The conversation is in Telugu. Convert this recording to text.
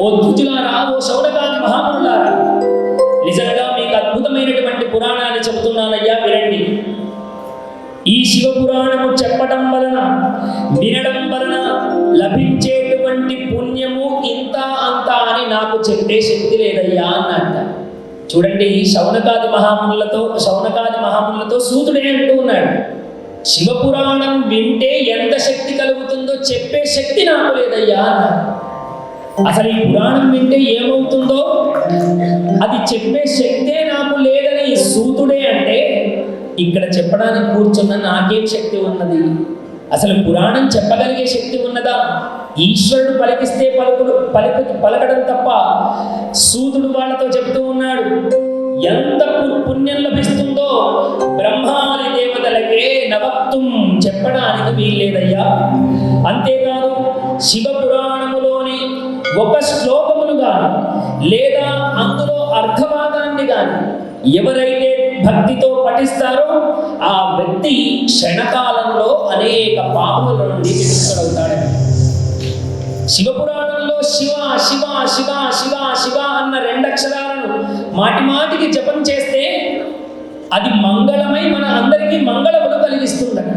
ఓ ద్విజులారా, ఓ శౌనకాది మహామునులారా, నిజంగా మీకు అద్భుతమైనటువంటి పురాణాన్ని చెబుతున్నానయ్యా, వినండి. ఈ శివపురాణము చెప్పడం వలన, వినడం వలన లభించేటువంటి పుణ్యము ఇంత అంత అని నాకు చెప్పే శక్తి లేదయ్యా అన్నట్ట. చూడండి, శౌనకాది మహామునులతో సూతుడే అంటూ ఉన్నాడు, శివపురాణం వింటే ఎంత శక్తి కలుగుతుందో చెప్పే శక్తి నాకు లేదయ్యా అన్నాడు. అసలు ఈ పురాణం వింటే ఏమవుతుందో అది చెప్పే శక్తే నాకు లేదని సూతుడే అంటే, ఇక్కడ చెప్పడానికి కూర్చున్న నాకేం శక్తి ఉన్నది? అసలు పురాణం చెప్పగలిగే శక్తి ఉన్నదా? ఈశ్వరుడు పలికిస్తే పలకడం తప్ప. సూతుడు వాళ్ళతో చెప్తూ ఉన్నాడు, ఎంత పుణ్యం లభిస్తుందో బ్రహ్మాది దేవతలకే నవక్తుం చెప్పడానికి వీల్లేదయ్యా. అంతేకాదు, శివపురాణములోని ఒక శ్లోకమును గాని లేదా అందులో అర్థభాగాన్ని గాని ఎవరైతే భక్తితో పఠిస్తారో ఆ వ్యక్తి క్షణకాలంలో అనేక పాపముల నుండి విముక్తుడవుతాడు. శివపురాణంలో శివ శివ శివ శివ శివ అన్న 2 అక్షరాలను మాటి మాటికి జపం చేస్తే అది మంగళమై మన అందరికీ మంగళములు కలిగిస్తుందట.